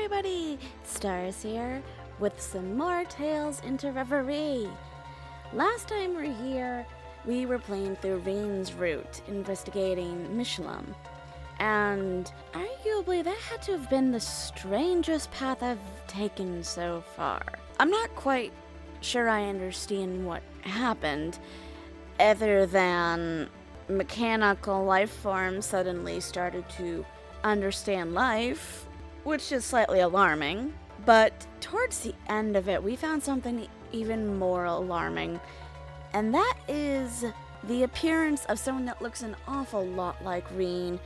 everybody! Stars here with some more Tales into Reverie. Last time we were here, we were playing through Renne's route, investigating Michelin. And arguably that had to have been the strangest path I've taken so far. I'm not quite sure I understand what happened, other than mechanical life forms suddenly started to understand life, which is slightly alarming. But towards the end of it, we found something even more alarming, and that is the appearance of someone that looks an awful lot like Renne,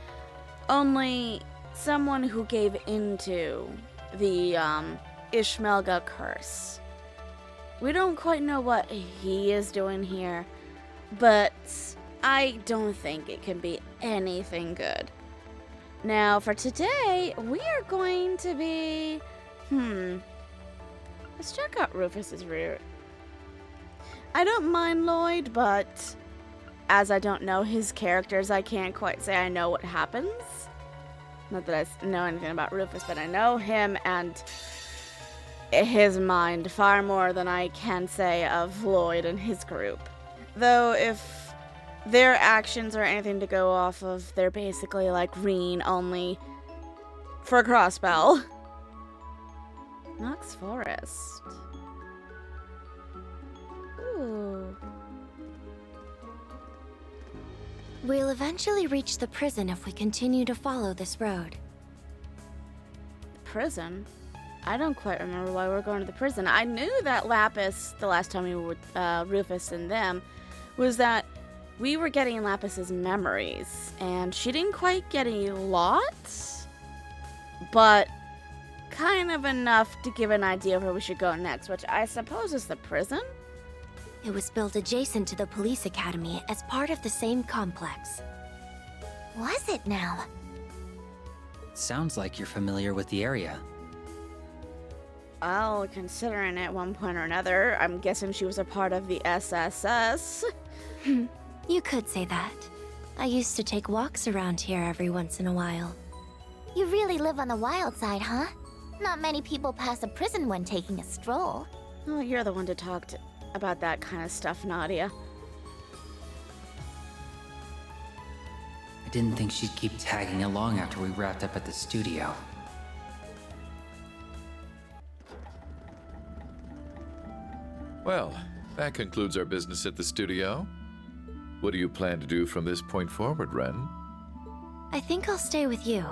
only someone who gave into the Ishmelga curse. We don't quite know what he is doing here, but I don't think it can be anything good. Now, for today, we are going to be... Let's check out Rufus's route. I don't mind Lloyd, but as I don't know his characters, I can't quite say I know what happens. Not that I know anything about Rufus, but I know him and his mind far more than I can say of Lloyd and his group. Though if their actions are anything to go off of, they're basically like Renne, only for a crossbow. Knox Forest. Ooh. We'll eventually reach the prison if we continue to follow this road. Prison? I don't quite remember why we're going to the prison. I knew that Lapis, the last time we were with Rufus and them, was that we were getting Lapis's memories, and she didn't quite get a lot, but kind of enough to give an idea of where we should go next, which I suppose is the prison? It was built adjacent to the police academy as part of the same complex. Was it now? Sounds like you're familiar with the area. Well, considering at one point or another, I'm guessing she was a part of the SSS. You could say that. I used to take walks around here every once in a while. You really live on the wild side, huh? Not many people pass a prison when taking a stroll. Oh, you're the one to talk about that kind of stuff, Nadia. I didn't think she'd keep tagging along after we wrapped up at the studio. Well, that concludes our business at the studio. What do you plan to do from this point forward, Renne? I think I'll stay with you.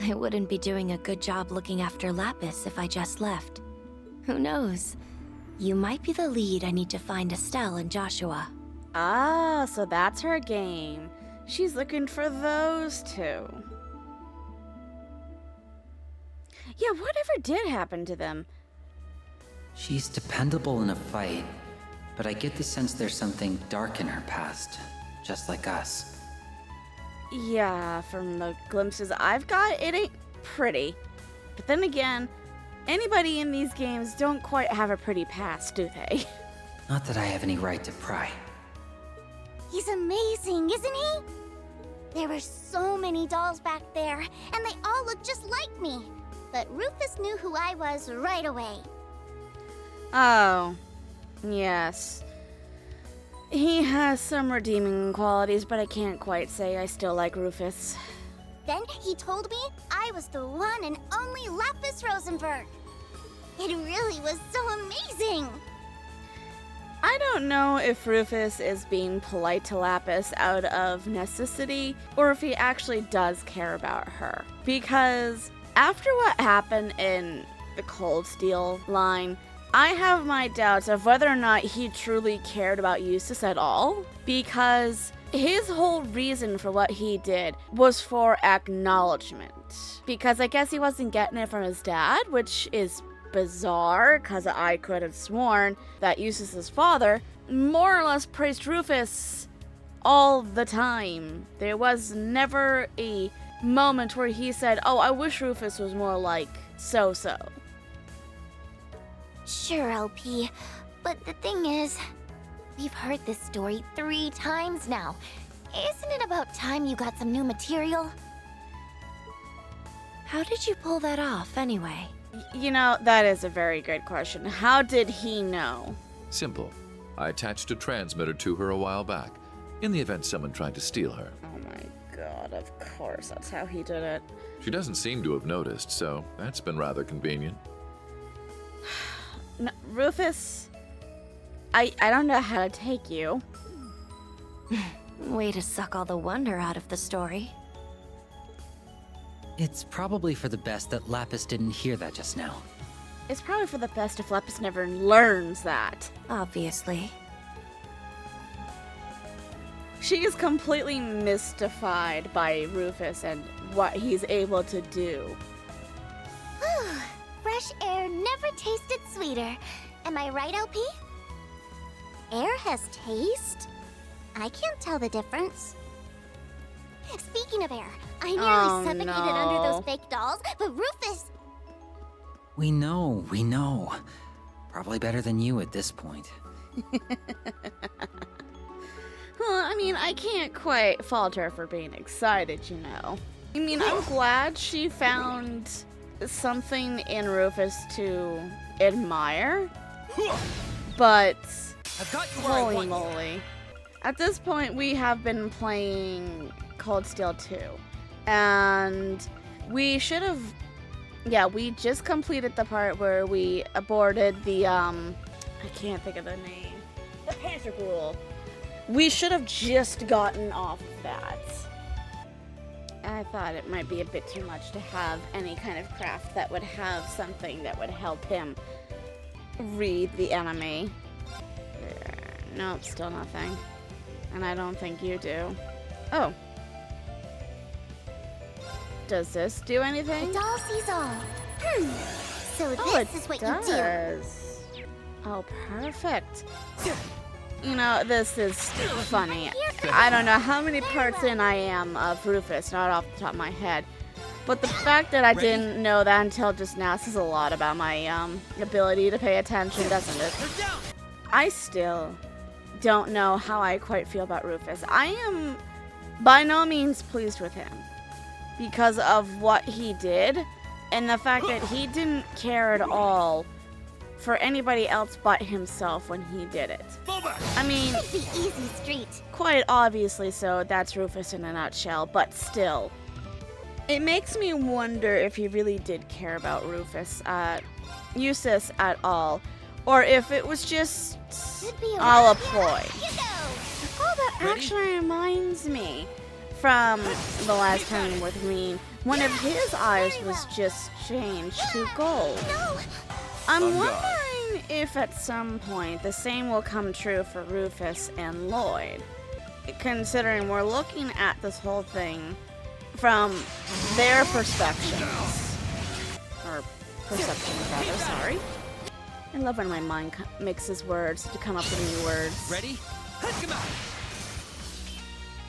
I wouldn't be doing a good job looking after Lapis if I just left. Who knows? You might be the lead I need to find Estelle and Joshua. Ah, so that's her game. She's looking for those two. Yeah, whatever did happen to them? She's dependable in a fight, but I get the sense there's something dark in her past, just like us. Yeah, from the glimpses I've got, it ain't pretty. But then again, anybody in these games don't quite have a pretty past, do they? Not that I have any right to pry. He's amazing, isn't he? There were so many dolls back there, and they all look just like me. But Rufus knew who I was right away. Oh, yes. He has some redeeming qualities, but I can't quite say I still like Rufus. Then he told me I was the one and only Lapis Rosenberg. It really was so amazing. I don't know if Rufus is being polite to Lapis out of necessity, or if he actually does care about her. Because after what happened in the Cold Steel line, I have my doubts of whether or not he truly cared about Eustace at all, because his whole reason for what he did was for acknowledgement. Because I guess he wasn't getting it from his dad, which is bizarre, because I could have sworn that Eustace's father more or less praised Rufus all the time. There was never a moment where he said, "Oh, I wish Rufus was more like so-so." Sure, LP, but the thing is, we've heard this story 3 times now. Isn't it about time you got some new material? How did you pull that off, anyway? You know, that is a very good question. How did he know? Simple. I attached a transmitter to her a while back, in the event someone tried to steal her. Oh my god, of course, that's how he did it. She doesn't seem to have noticed, so that's been rather convenient. No, Rufus, I don't know how to take you. Way to suck all the wonder out of the story. It's probably for the best that Lapis didn't hear that just now. It's probably for the best if Lapis never learns that. Obviously. She is completely mystified by Rufus and what he's able to do. Whew. Fresh air never tasted sweeter. Am I right, LP? Air has taste? I can't tell the difference. Speaking of air, I nearly suffocated under those fake dolls, but Rufus... We know. Probably better than you at this point. Well, I mean, I can't quite fault her for being excited, you know. I mean, I'm glad she found something in Rufus to admire, but holy moly. At this point, we have been playing Cold Steel 2, and we should have, we just completed the part where we aborted the, I can't think of the name, the Panther Ghoul. We should have just gotten off of that. I thought it might be a bit too much to have any kind of craft that would have something that would help him read the enemy. Nope, still nothing. And I don't think you do. Oh. Does this do anything? The doll sees all. So this is what you do. Oh, perfect. You know, this is funny. I don't know how many parts in I am of Rufus, not off the top of my head. But the fact that I didn't know that until just now says a lot about my ability to pay attention, doesn't it? I still don't know how I quite feel about Rufus. I am by no means pleased with him because of what he did and the fact that he didn't care at all for anybody else but himself when he did it. I mean, the easy street. Quite obviously so, that's Rufus in a nutshell, but still. It makes me wonder if he really did care about Eustace at all, or if it was just all a ploy. Oh, that actually reminds me, from the last time we were with me, one of his eyes was just changed to gold. I'm wondering if at some point the same will come true for Rufus and Lloyd, considering we're looking at this whole thing from their perspectives. Or perceptions, rather, sorry. I love when my mind mixes words to come up with new words. Ready?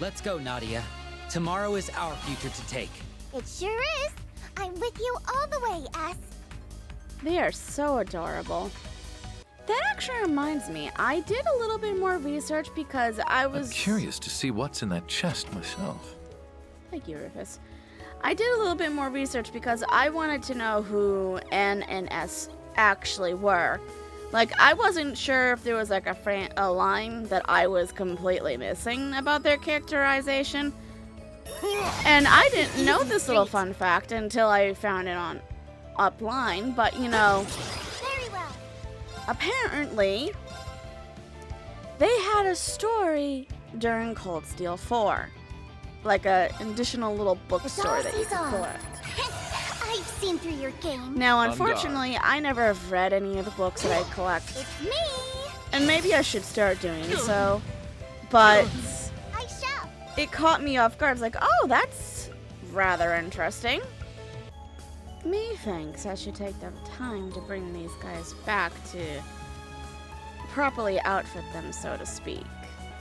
Let's go, Nadia. Tomorrow is our future to take. It sure is. I'm with you all the way, S. They are so adorable. That actually reminds me, I did a little bit more research because I was... I'm curious to see what's in that chest myself. Thank you, Rufus. I did a little bit more research because I wanted to know who N and S actually were. Like, I wasn't sure if there was like a line that I was completely missing about their characterization. And I didn't know this little fun fact until I found it on Upline, but you know, Very well. apparently they had a story during Cold Steel 4. Like an additional little bookstore that you could collect. I've seen through your game. Now, unfortunately, I never have read any of the books that I collect. It's me. And maybe I should start doing so. But I shall. it caught me off guard. I was like, oh, that's rather interesting. Methinks I should take the time to bring these guys back to properly outfit them, so to speak.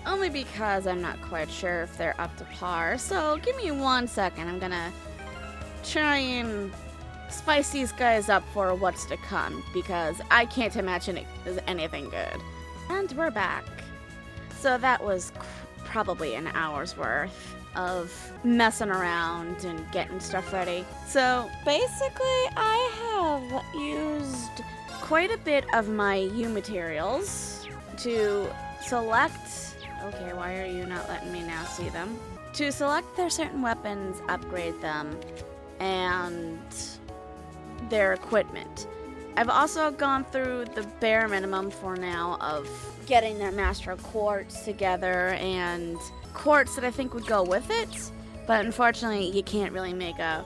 Only because I'm not quite sure if they're up to par. So give me 1 second. I'm gonna try and spice these guys up for what's to come, because I can't imagine it is anything good. And we're back. So that was probably an hour's worth. of messing around and getting stuff ready. So basically I have used quite a bit of my U materials to select, okay, why are you not letting me now see them? To select their certain weapons, upgrade them, and their equipment. I've also gone through the bare minimum for now of getting their Master of Quartz together and quartz that I think would go with it, but unfortunately you can't really make a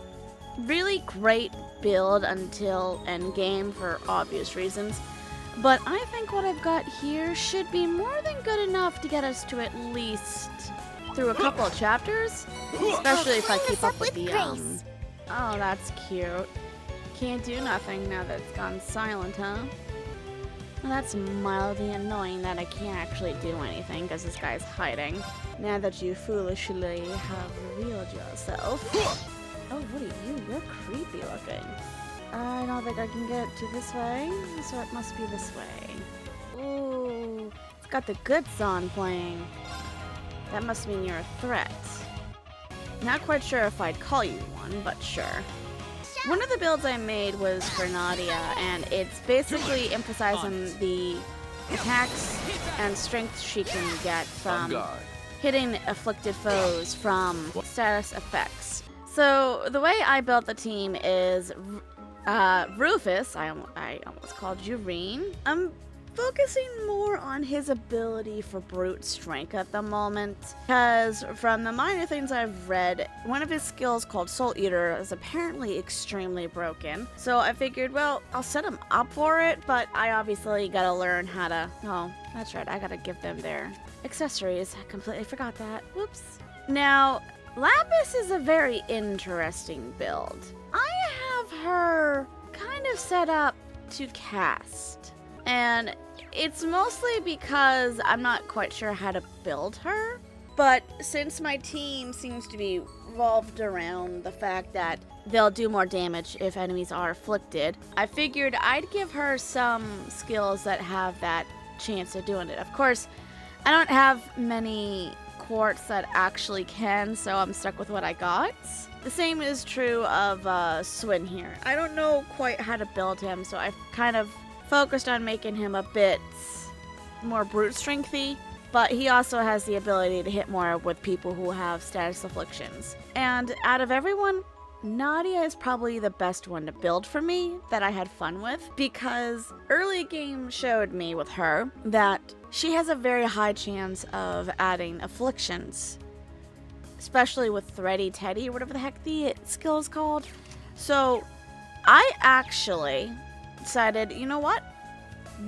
really great build until endgame for obvious reasons. But I think what I've got here should be more than good enough to get us to at least through a couple of chapters, especially if I keep up with the oh, that's cute. Can't do nothing now that it's gone silent, huh? Well, that's mildly annoying that I can't actually do anything because this guy's hiding. Now that you foolishly have revealed yourself. Oh, what are you? You're creepy looking. I don't think I can get to this way, so it must be this way. Ooh, it's got the good song playing. That must mean you're a threat. Not quite sure if I'd call you one, but sure. One of the builds I made was for Nadia, and it's basically emphasizing the attacks and strength she can get from hitting afflicted foes from status effects. So the way I built the team is Rufus, I almost called you Renne. I'm focusing more on his ability for brute strength at the moment, because from the minor things I've read, one of his skills called Soul Eater is apparently extremely broken. So I figured, well, I'll set him up for it, but I obviously gotta learn how to, oh, that's right, I gotta give them their accessories. I completely forgot that. Whoops. Now, Lapis is a very interesting build. I have her kind of set up to cast, and it's mostly because I'm not quite sure how to build her. But since my team seems to be revolved around the fact that they'll do more damage if enemies are afflicted, I figured I'd give her some skills that have that chance of doing it. Of course, I don't have many quartz that actually can, so I'm stuck with what I got. The same is true of Swin here. I don't know quite how to build him, so I've kind of focused on making him a bit more brute strengthy, but he also has the ability to hit more with people who have status afflictions. And out of everyone, Nadia is probably the best one to build for me that I had fun with, because early game showed me with her that she has a very high chance of adding afflictions, especially with Thready Teddy or whatever the heck the skill is called. So I actually decided, you know what?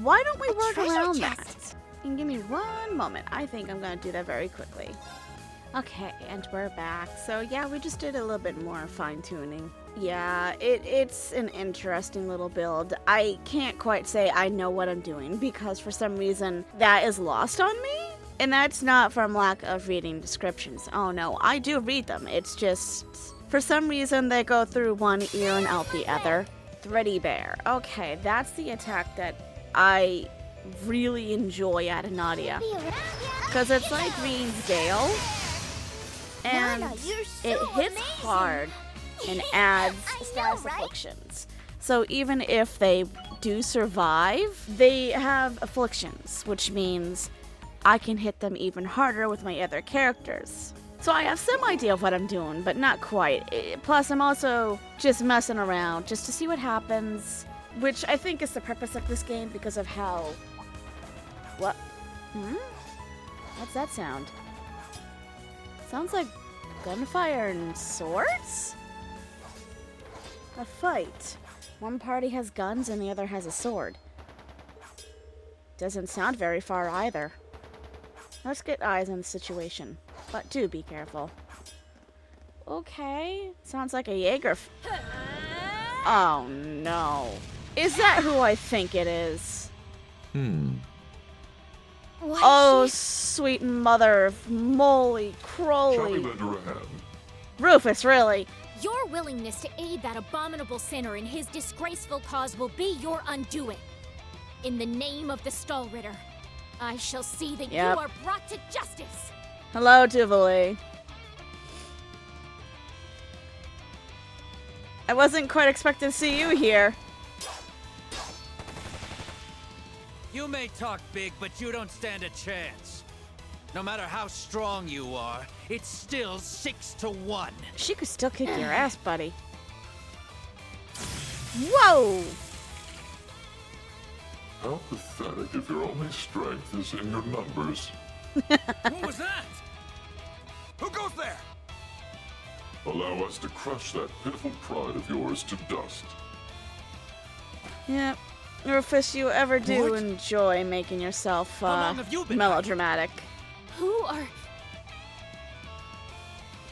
Why don't we work around that? And give me one moment. I think I'm going to do that very quickly. Okay, and we're back. So yeah, we just did a little bit more fine-tuning. Yeah, it's an interesting little build. I can't quite say I know what I'm doing because for some reason that is lost on me. And that's not from lack of reading descriptions. Oh no, I do read them. It's just, for some reason they go through one ear and out the other. Thready Bear. Okay, that's the attack that I really enjoy out of Nadia. Because it's like Renne's Gale. And it hits hard and adds status afflictions. So even if they do survive, they have afflictions, which means I can hit them even harder with my other characters. So I have some idea of what I'm doing, but not quite. Plus, I'm also just messing around just to see what happens, which I think is the purpose of this game because of how... What? What's that sound? Sounds like gunfire and swords? A fight. One party has guns and the other has a sword. Doesn't sound very far either. Let's get eyes on the situation, but do be careful. Okay, sounds like a Jaeger. Oh no. Is that who I think it is? What? Oh, sweet mother of moly crowley. Rufus, really? Your willingness to aid that abominable sinner in his disgraceful cause will be your undoing. In the name of the Stahlritter, I shall see that you are brought to justice. Hello, DUVALIE. I wasn't quite expecting to see you here. You may talk big, but you don't stand a chance. No matter how strong you are, it's still 6-1. She could still kick your ass, buddy. Whoa! How pathetic if your only strength is in your numbers. What was that? Who goes there? Allow us to crush that pitiful pride of yours to dust. Yep. Rufus, you ever do What? enjoy making yourself How long have you been melodramatic. Who are...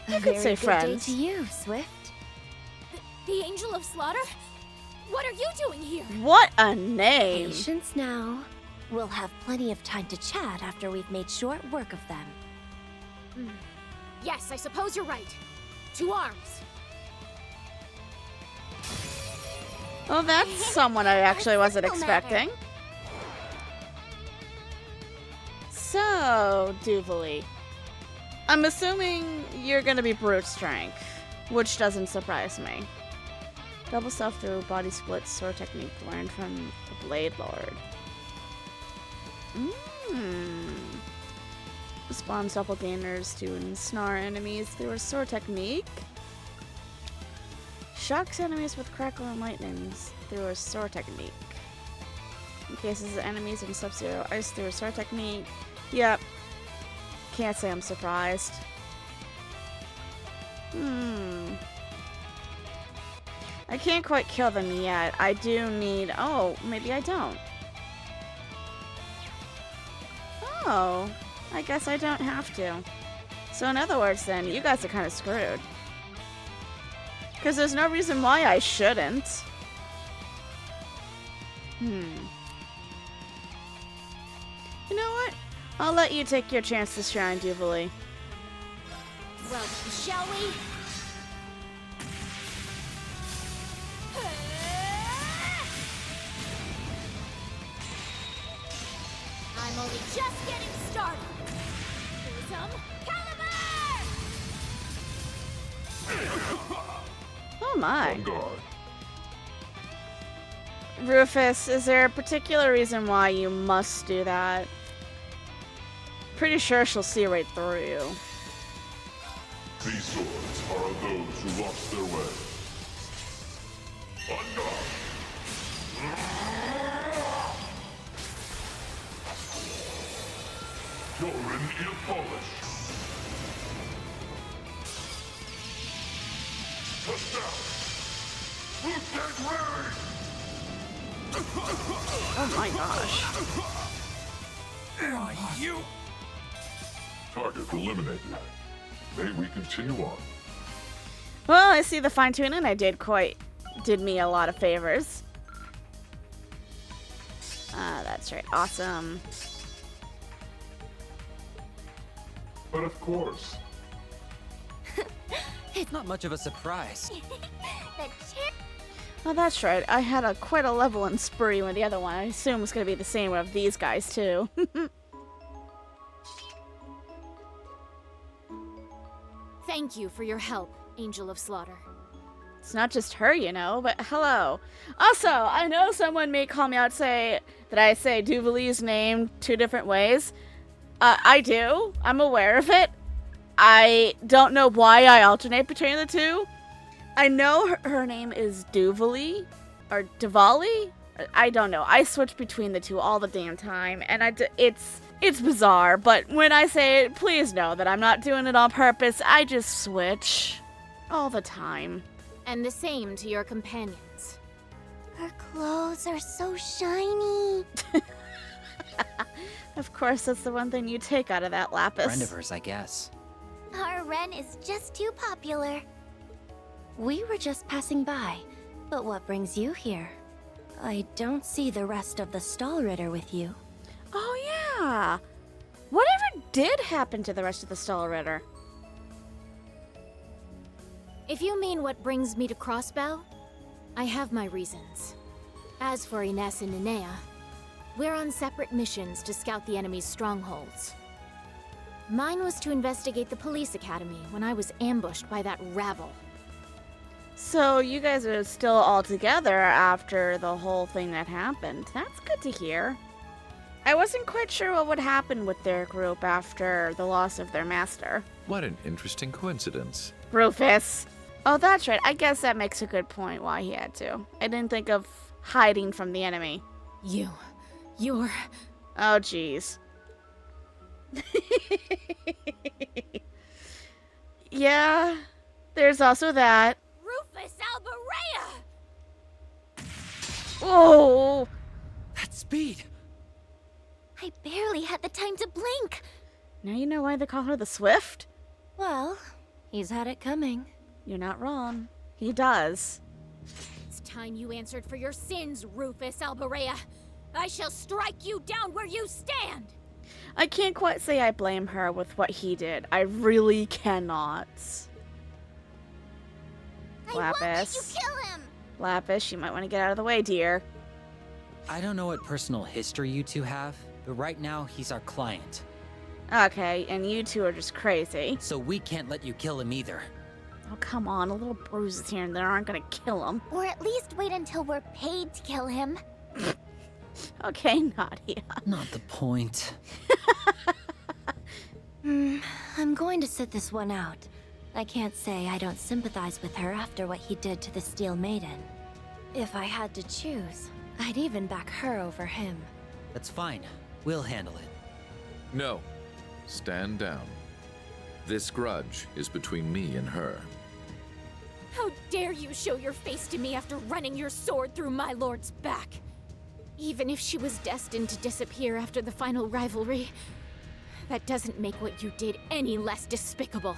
You could say Very good friends. day to you, Swift. the Angel of Slaughter? What are you doing here? What a name! Patience now. We'll have plenty of time to chat after we've made short work of them. Yes, I suppose you're right. To arms. Well, that's someone I actually wasn't simple matter. expecting. So, DUVALIE. I'm assuming you're gonna be brute strength, which doesn't surprise me. Double self through body split sword technique learned from the Blade Lord. Spawns doppelgangers to ensnare enemies through a sword technique. Shocks enemies with crackle and lightnings through a sword technique. Encases enemies in sub-zero ice through a sword technique. Yep. Can't say I'm surprised. I can't quite kill them yet. I do need... Oh, maybe I don't. Oh, I guess I don't have to. So in other words then, you guys are kind of screwed. Because there's no reason why I shouldn't. You know what? I'll let you take your chance this round, DUVALIE. Well, shall we? I'm only just getting started. Here's some caliber! Oh my. On guard. Rufus, is there a particular reason why you must do that? Pretty sure she'll see right through you. These swords are of those who lost their way. On guard. You're in ear polish. Touchdown. Blue tank ready. Oh my gosh. You! Target eliminated. May we continue on? Well, I see the fine-tuning I did me a lot of favors. Ah, that's right. Awesome. But of course. It's not much of a surprise. The chair. Oh, that's right. I had quite a level in spree with the other one. I assume it's going to be the same with these guys, too. Thank you for your help, Angel of Slaughter. It's not just her, you know, but hello. Also, I know someone may call me out say that I say DUVALIE's name 2 different ways. I do. I'm aware of it. I don't know why I alternate between the two. I know her name is DUVALIE or DUVALIE. I don't know. I switch between the two all the damn time, and it's bizarre. But when I say it, please know that I'm not doing it on purpose. I just switch all the time. And the same to your companions. Her clothes are so shiny. Of course, that's the one thing you take out of that Lapis. Friend of hers, I guess. Our Renne is just too popular. We were just passing by, but what brings you here? I don't see the rest of the Stahlritter with you. Oh yeah. Whatever did happen to the rest of the Stahlritter? If you mean what brings me to Crossbell, I have my reasons. As for Ines and Linnea, we're on separate missions to scout the enemy's strongholds. Mine was to investigate the police academy when I was ambushed by that rabble. So you guys are still all together after the whole thing that happened. That's good to hear. I wasn't quite sure what would happen with their group after the loss of their master. What an interesting coincidence. Rufus. Oh, that's right. I guess that makes a good point why he had to. I didn't think of hiding from the enemy. You're... Oh, jeez. Yeah, there's also that. Rufus Alberea! Oh! That speed! I barely had the time to blink. Now you know why they call her the Swift? Well, he's had it coming. You're not wrong. He does. It's time you answered for your sins, Rufus Alberea. I shall strike you down where you stand! I can't quite say I blame her with what he did. I really cannot. I won't let you Lapis. kill him. Lapis, you might want to get out of the way, dear. I don't know what personal history you two have, but right now he's our client. Okay, and you two are just crazy. So we can't let you kill him either. Oh, come on. A little bruises here and there aren't gonna kill him. Or at least wait until we're paid to kill him. Okay, Nadia. Not the point. I'm going to sit this one out. I can't say I don't sympathize with her after what he did to the Steel Maiden. If I had to choose, I'd even back her over him. That's fine. We'll handle it. No. Stand down. This grudge is between me and her. How dare you show your face to me after running your sword through my lord's back? Even if she was destined to disappear after the final rivalry, that doesn't make what you did any less despicable.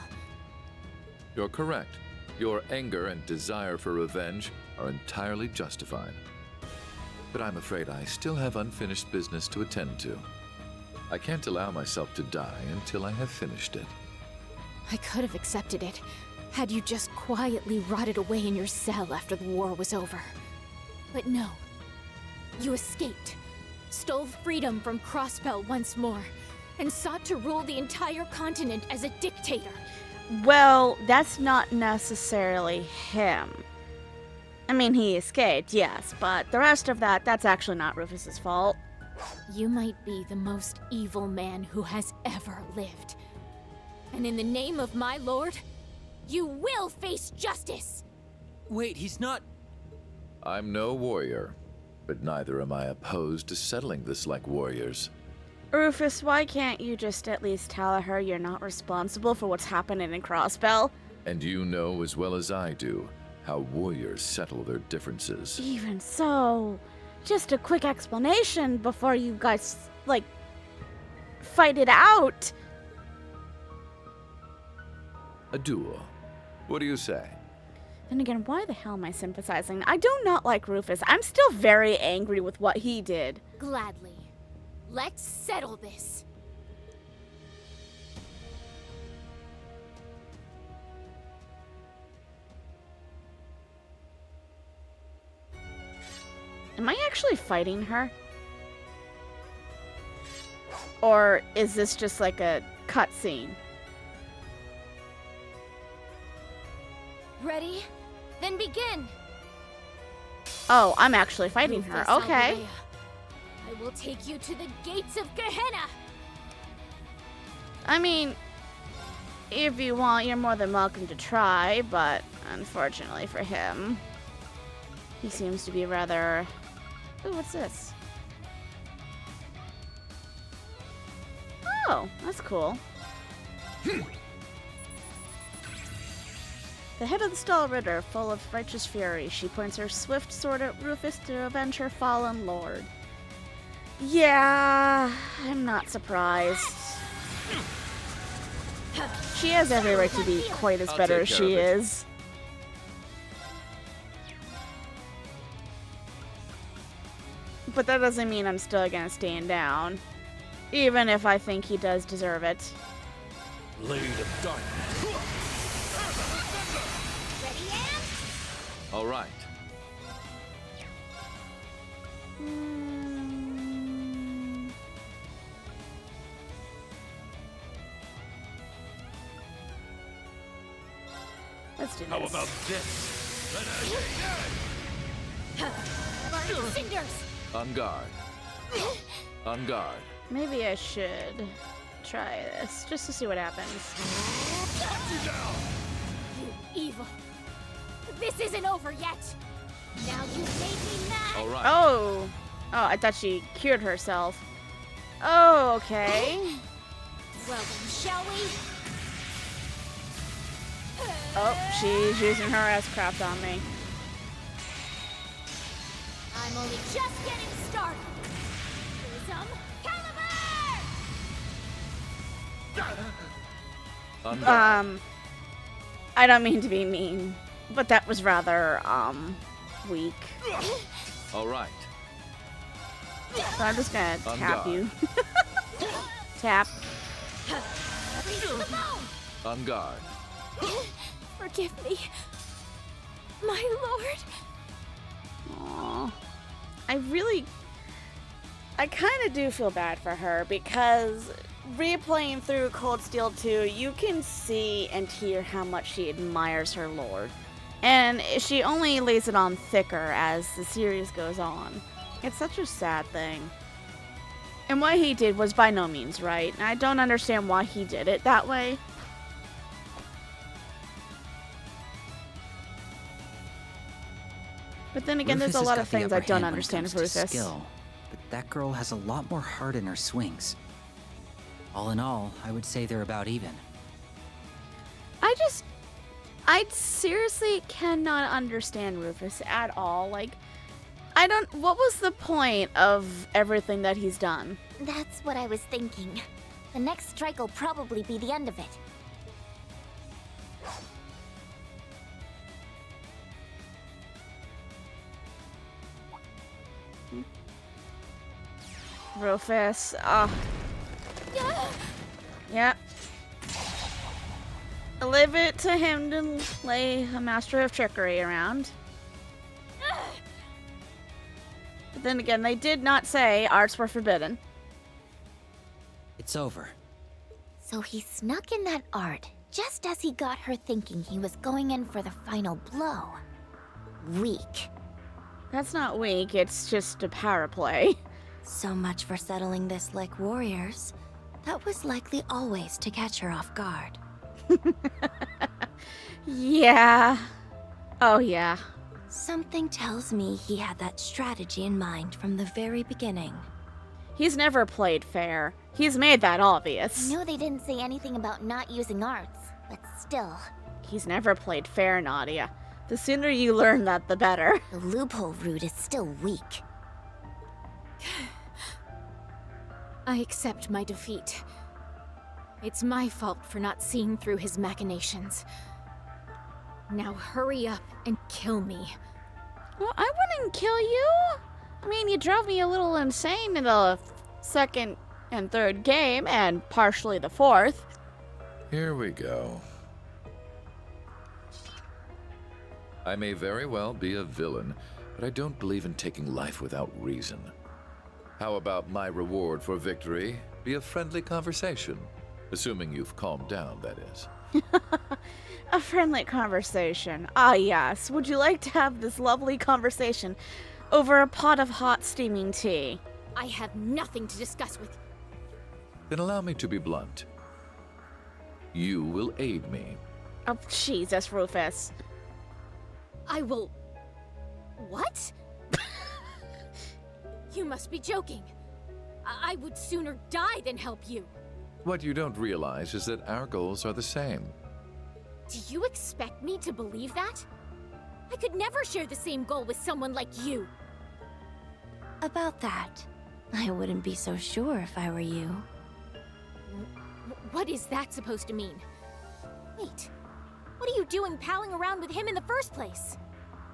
You're correct. Your anger and desire for revenge are entirely justified. But I'm afraid I still have unfinished business to attend to. I can't allow myself to die until I have finished it. I could have accepted it, had you just quietly rotted away in your cell after the war was over. But no. You escaped, stole freedom from Crossbell once more, and sought to rule the entire continent as a dictator. Well, that's not necessarily him. I mean, he escaped, yes, but the rest of that's actually not Rufus's fault. You might be the most evil man who has ever lived. And in the name of my lord, you will face justice! Wait, he's not... I'm no warrior, but neither am I opposed to settling this like warriors. Rufus, why can't you just at least tell her you're not responsible for what's happening in Crossbell? And you know as well as I do how warriors settle their differences. Even so, just a quick explanation before you guys, fight it out. A duel. What do you say? Then again, why the hell am I sympathizing? I do not like Rufus. I'm still very angry with what he did. Gladly. Let's settle this. Am I actually fighting her? Or is this just like a cutscene? Ready? Then begin! Oh, I'm actually fighting her. Rufus Okay. Alberea, I will take you to the gates of Gehenna! I mean, if you want, you're more than welcome to try, but unfortunately for him, he seems to be rather... Ooh, what's this? Oh, that's cool. The head of the Stahlritter, full of righteous fury, she points her swift sword at Rufus to avenge her fallen lord. Yeah, I'm not surprised. She has every right to be quite as I'll better take as care she of it. is. But that doesn't mean I'm still gonna stand down. Even if I think he does deserve it. Blade of Darkness. Ready, Anne? All right. Let's do How this. about this? Burning cinders! On guard. On guard. Maybe I should try this just to see what happens. You evil! This isn't over yet! Now you've made me mad! All right. Oh, I thought she cured herself. Oh, okay. Well then, shall we? Oh, she's using her S-craft on me. I'm only just getting started! Prism Caliber! On guard. I don't mean to be mean, but that was rather, weak. All right. So I'm just gonna On tap guard. you. Tap. On guard. Forgive me, my lord. Aww. I kind of do feel bad for her because replaying through Cold Steel 2, you can see and hear how much she admires her lord. And she only lays it on thicker as the series goes on. It's such a sad thing. And what he did was by no means right. And I don't understand why he did it that way. But then again, Rufus there's a has lot got of the things upper I don't hand when it understand comes of to Rufus. skill, but that girl has a lot more heart in her swings. All in all, I would say they're about even. I seriously cannot understand Rufus at all. Like, what was the point of everything that he's done? That's what I was thinking. The next strike will probably be the end of it. Rufus, yeah. Leave it to him to lay a master of trickery around. But then again, they did not say arts were forbidden. It's over. So he snuck in that art just as he got her thinking he was going in for the final blow. Weak. That's not weak, it's just a power play. So much for settling this like warriors. That was likely always to catch her off guard. Yeah. Oh, yeah. Something tells me he had that strategy in mind from the very beginning. He's never played fair. He's made that obvious. I know they didn't say anything about not using arts, but still. He's never played fair, Nadia. The sooner you learn that, the better. The loophole route is still weak. I accept my defeat. It's my fault for not seeing through his machinations. Now hurry up and kill me. Well, I wouldn't kill you. I mean, you drove me a little insane in the second and third game, and partially the fourth. Here we go. I may very well be a villain, but I don't believe in taking life without reason. How about my reward for victory be a friendly conversation? Assuming you've calmed down, that is. A friendly conversation. Ah, yes. Would you like to have this lovely conversation over a pot of hot steaming tea? I have nothing to discuss with. Then allow me to be blunt. You will aid me. Oh, Jesus, Rufus. I will. What? You must be joking. I would sooner die than help you. What you don't realize is that our goals are the same. Do you expect me to believe that? I could never share the same goal with someone like you. About that, I wouldn't be so sure if I were you. What is that supposed to mean? Wait, what are you doing palling around with him in the first place?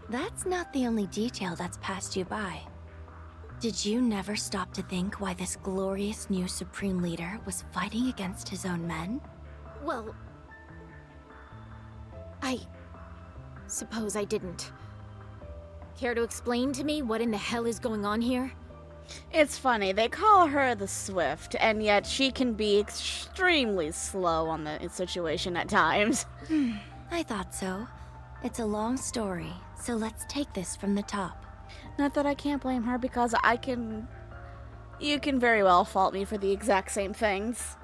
That's not the only detail that's passed you by. Did you never stop to think why this glorious new Supreme Leader was fighting against his own men? Well, I suppose I didn't. Care to explain to me what in the hell is going on here? It's funny, they call her the Swift, and yet she can be extremely slow on the situation at times. I thought so. It's a long story, so let's take this from the top. Not that I can't blame her, because you can very well fault me for the exact same things.